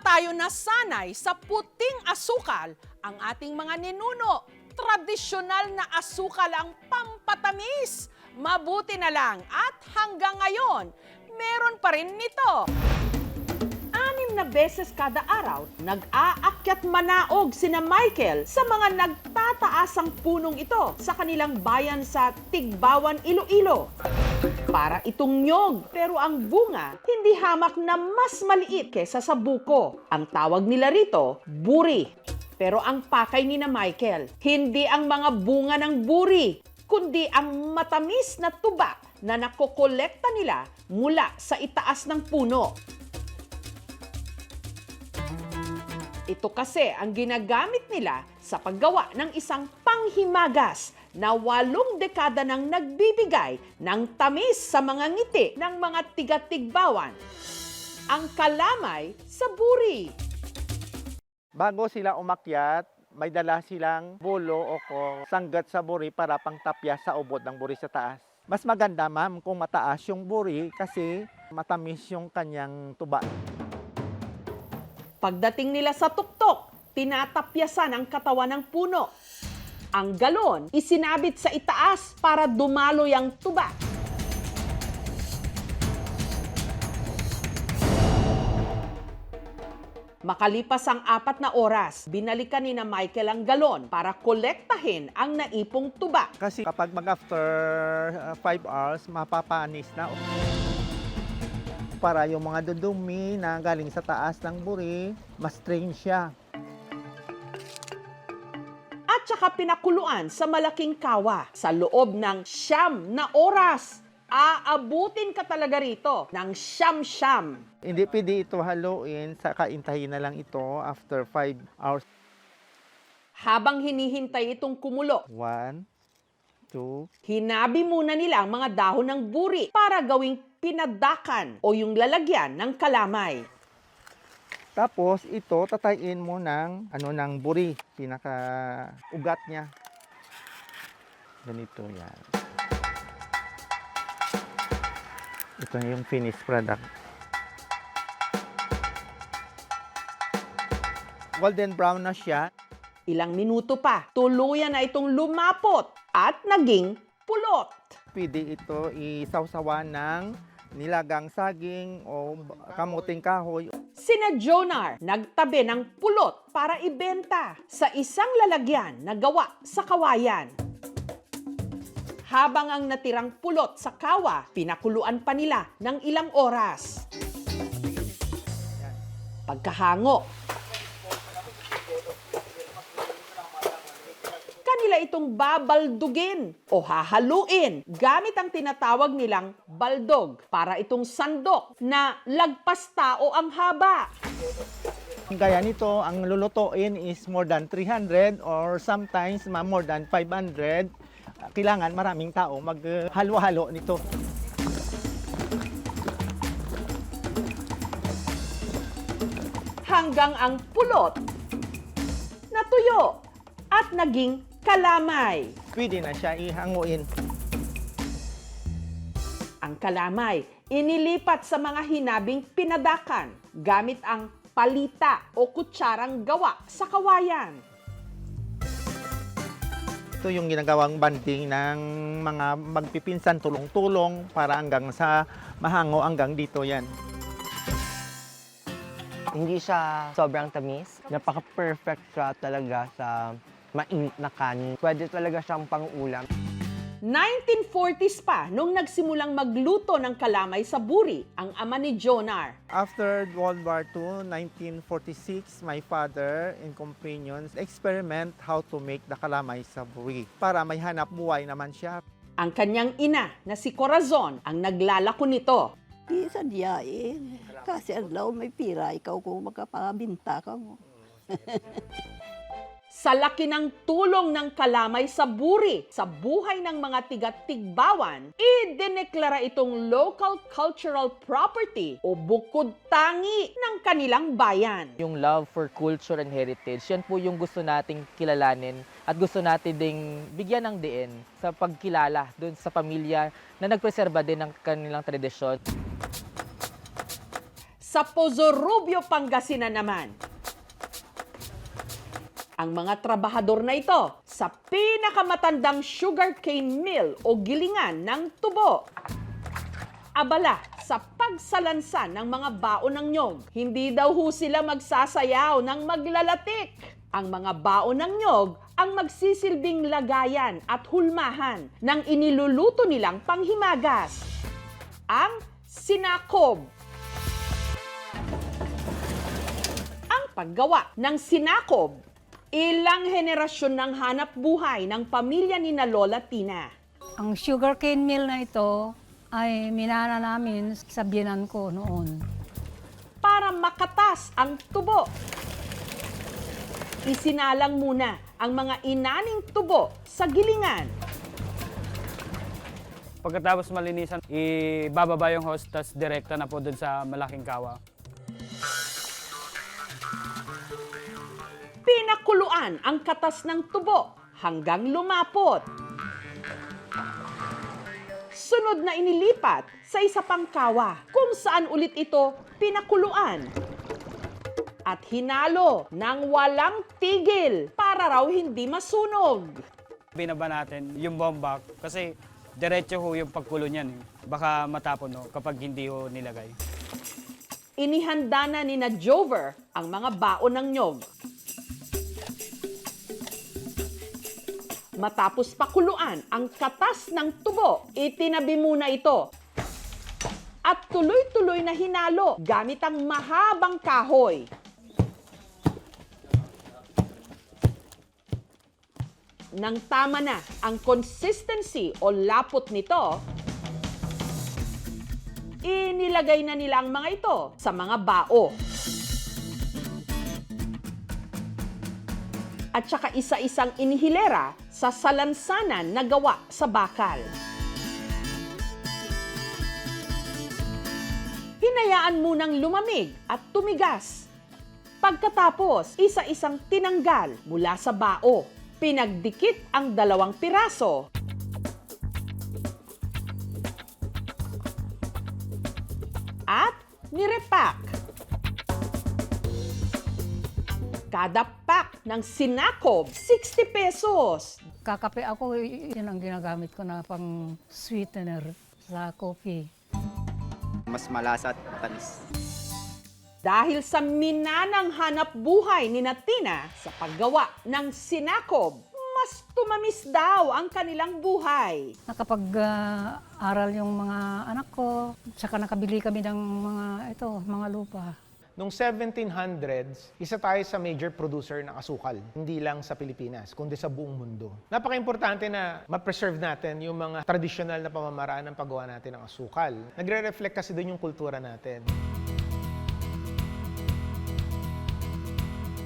tayo nasanay sa puting asukal, ang ating mga ninuno, tradisyonal na asukal ang pampatamis. Mabuti na lang at hanggang ngayon, meron pa rin nito. 6 na beses kada araw, nag-aakyat manaog sina Michael sa mga nagtataasang punong ito sa kanilang bayan sa Tigbawan, Iloilo. Para itong nyog, pero ang bunga hindi hamak na mas maliit kesa sa buko. Ang tawag nila rito, buri. Pero ang pakay ni na Michael, hindi ang mga bunga ng buri, kundi ang matamis na tuba na nakokolekta nila mula sa itaas ng puno. Ito kasi ang ginagamit nila sa paggawa ng isang panghimagas na 8 dekada nang nagbibigay ng tamis sa mga ngiti ng mga tiga-Tigbawan. Ang kalamay sa buri. Bago sila umakyat, may dala silang bulo o sanggat sa buri para pangtapya sa ubod ng buri sa taas. Mas maganda, ma'am, kung mataas yung buri kasi matamis yung kanyang tuba. Pagdating nila sa tuktok, tinatapyasan ang katawan ng puno. Ang galon, isinabit sa itaas para dumaloy ang tuba. Makalipas ang 4 na oras, binalikan ni na Michael ang galon para kolektahin ang naipong tuba. Kasi kapag after 5 hours, mapapanis na. Para yung mga dudumi na galing sa taas ng buri, mas strain siya. At saka pinakuluan sa malaking kawa sa loob ng 9 na oras. Aabutin ka talaga rito ng 9. Hindi pwede ito haluin, saka intayin na lang ito after 5 hours. Habang hinihintay itong kumulo, 1, 2, hinabi muna nila ang mga dahon ng buri para gawing pinadakan o yung lalagyan ng kalamay. tapos ito tatayin mo ng ng buri, pinaka ugat niya. Ganito yan. Ito na yung finished product. Golden brown na siya. Ilang minuto pa, tuluyan na itong lumapot at naging pulot. Pwede ito isawsawan ng nilagang saging o kamuting kahoy. Sina Jonar nagtabi ng pulot para ibenta sa isang lalagyan na gawa sa kawayan. Habang ang natirang pulot sa kawa, pinakuluan pa nila ng ilang oras. Pagkahango, kanila itong babaldugin o hahaluin gamit ang tinatawag nilang baldog para itong sandok na lagpas tao ang haba. Gaya nito, ang lulutuin is more than 300 or sometimes more than 500. Kailangan maraming tao maghalo-halo nito. Hanggang ang pulot natuyo at naging kalamay. Pwede na siya ihanguin. Ang kalamay, inilipat sa mga hinabing pinadakan gamit ang palita o kutsarang gawa sa kawayan. Ito yung ginagawang banding ng mga magpipinsan, tulong-tulong para hanggang sa mahango hanggang dito yan. Hindi siya sobrang tamis. Napaka-perfect siya talaga sa mainit na kanin. Pwede talaga siyang pang-ulam. 1940s pa nung nagsimulang magluto ng kalamay sa buri ang ama ni Jonar. After World War II, 1946, my father and companions experiment how to make the kalamay sa buri para may hanap buhay naman siya. Ang kanyang ina na si Corazon ang naglalako nito. Di sadyain. Kasi adlaw may pira, ikaw kung magkapabinta ka mo. Sa laki ng tulong ng kalamay sa buri sa buhay ng mga tiga-Tigbawan, idineklara itong local cultural property o bukod tangi ng kanilang bayan. Yung love for culture and heritage, yan po yung gusto nating kilalanin at gusto natin ding bigyan ng diin sa pagkilala doon sa pamilya na nagpreserba din ng kanilang tradisyon. Sa Pozo Rubio, Pangasinan naman, ang mga trabahador na ito sa pinakamatandang sugarcane mill o gilingan ng tubo. Abala sa pagsalansan ng mga baon ng nyog. Hindi daw ho sila magsasayaw ng maglalatik. Ang mga baon ng nyog ang magsisilbing lagayan at hulmahan ng iniluluto nilang panghimagas. Ang sinakob. Ang paggawa ng sinakob, ilang henerasyon ng hanap buhay ng pamilya ni na Lola Tina. Ang sugarcane mill na ito ay minana namin sa biyenan ko noon. Para makatas ang tubo, isinalang muna ang mga inaning tubo sa gilingan. Pagkatapos malinisan, ibababa yung hose, tas direkta na po dun sa malaking kawa. Pinakuluan ang katas ng tubo hanggang lumapot. Sunod na inilipat sa isa pang kawa kung saan ulit ito pinakuluan. At hinalo ng walang tigil para raw hindi masunog. Binaba natin yung bomba kasi diretso ho yung pagkulo niyan. Baka matapon ho kapag hindi ho nilagay. Inihanda na ni na Jover ang mga baon ng nyog. Matapos pakuluan ang katas ng tubo, itinabi muna ito. At tuloy-tuloy na hinalo gamit ang mahabang kahoy. Nang tama na ang consistency o lapot nito, inilagay na nila ang mga ito sa mga bao. At saka isa-isang inihilera sa salansanan na gawa sa bakal. Hinayaan munang lumamig at tumigas. Pagkatapos, isa-isang tinanggal mula sa bao. Pinagdikit ang 2 piraso. At nirepack. Kada pack ng sinakob, 60 pesos. Kakape ako, yun ang ginagamit ko na pang sweetener sa coffee. Mas malasa at tamis. Dahil sa minanang hanap buhay ni Tina sa paggawa ng sinakob, mas tumamis daw ang kanilang buhay. Nakapag-aral yung mga anak ko, saka nakabili kami ng mga lupa. Noong 1700s, isa tayo sa major producer ng asukal. Hindi lang sa Pilipinas, kundi sa buong mundo. Napaka-importante na ma-preserve natin yung mga traditional na pamamaraan ng paggawa natin ng asukal. Nagre-reflect kasi doon yung kultura natin.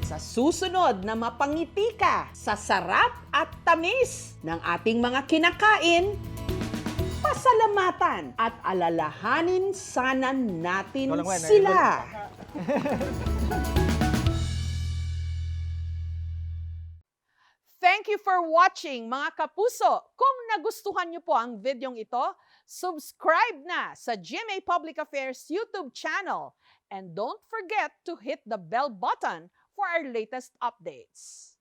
Sa susunod na mapangiti ka sa sarap at tamis ng ating mga kinakain, pasalamatan at alalahanin sana natin sila. Thank you for watching, mga kapuso. Kung nagustuhan niyo po ang videong ito, subscribe na sa GMA Public Affairs YouTube channel. And don't forget to hit the bell button for our latest updates.